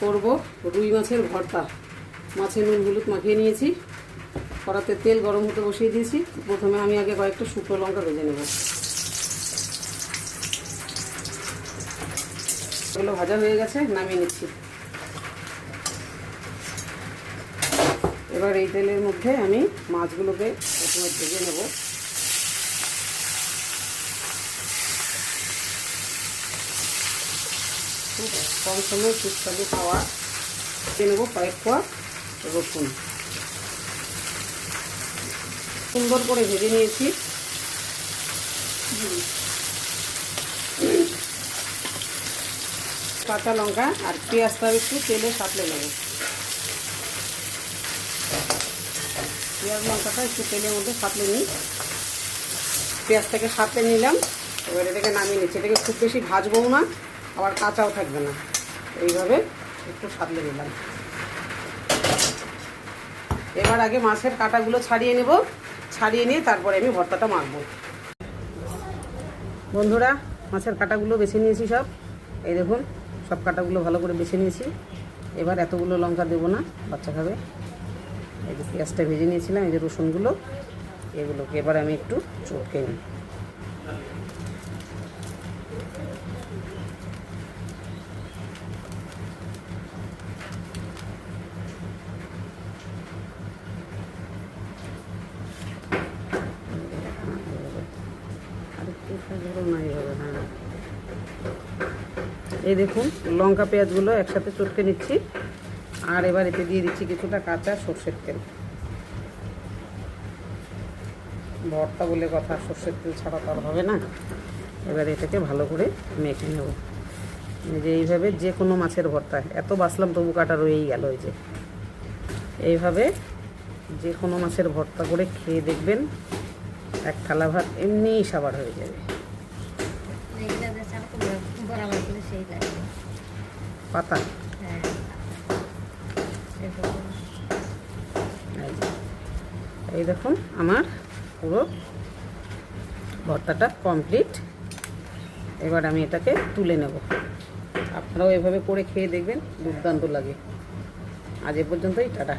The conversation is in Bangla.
করব রুই মাছের ভর্তা। মাছে নুন হলুদ মাখিয়ে নিয়েছি, কড়াতে তেল গরম হতে বসিয়ে দিয়েছি। প্রথমে আমি আগে কয়েকটা শুকনো লঙ্কা ভেজে নেব। এগুলো ভাজা হয়ে গেছে, নামিয়ে নিচ্ছি। এবার এই তেলের মধ্যে আমি মাছগুলোকে প্রথমে ভেজে নেব। খুব কম সময় সুস্বাদু খাওয়া। দিয়ে নেব কয়েক কোয়া রসুন, সুন্দর করে ভেজে নিয়েছি। কাঁচা লঙ্কা আর পেঁয়াজটা একটু তেলে সাঁতলে নেব। পেঁয়াজ লঙ্কাটা একটু তেলের মধ্যে সাঁতলে নিই। পেঁয়াজটাকে সাঁতলে নিলাম। এবার এটাকে নামিয়ে নিচ্ছি। এটাকে খুব বেশি ভাজবও না, আবার কাঁচাও থাকবে না, এইভাবে একটু সাঁতলে নিলাম। এবার আগে মাছের কাঁটাগুলো ছাড়িয়ে নেব। ছাড়িয়ে নিয়ে তারপরে আমি ভর্তাটা মাখবো। বন্ধুরা, মাছের কাঁটাগুলো বেছে নিয়েছি সব। এই দেখুন, সব কাঁটাগুলো ভালো করে বেছে নিয়েছি। এবার এতগুলো লঙ্কা দেবো না, বাচ্চা খাবে। এই যে পেঁয়াজটা ভেজে নিয়েছিলাম, এই যে রসুনগুলো, এগুলোকে এবার আমি একটু চটকে নিই। হ্যাঁ, এই দেখুন লঙ্কা পেঁয়াজগুলো একসাথে চটকে নিচ্ছি। আর এবার এতে দিয়ে দিচ্ছি কিছুটা কাঁচা সর্ষের তেল। ভর্তা বলে কথা, সর্ষের তেল ছাড়া তো আর হবে না। এবার এটাকে ভালো করে মেখে নেব। যে এইভাবে যে কোনো মাছের ভর্তা, এত বাছলাম তবু কাটা রয়েই গেল। এই যে এইভাবে যে কোনো মাছের ভর্তা করে খেয়ে দেখবেন, এক থালা ভাত এমনিই সাবার হয়ে যাবে। পাতা এই দেখুন, আমার পুরো ভর্তাটা কমপ্লিট। এবার আমি এটাকে তুলে নেব। আপনারাও এভাবে করে খেয়ে দেখবেন, দুর্দান্ত লাগে। আজ এ পর্যন্তই, টাটা।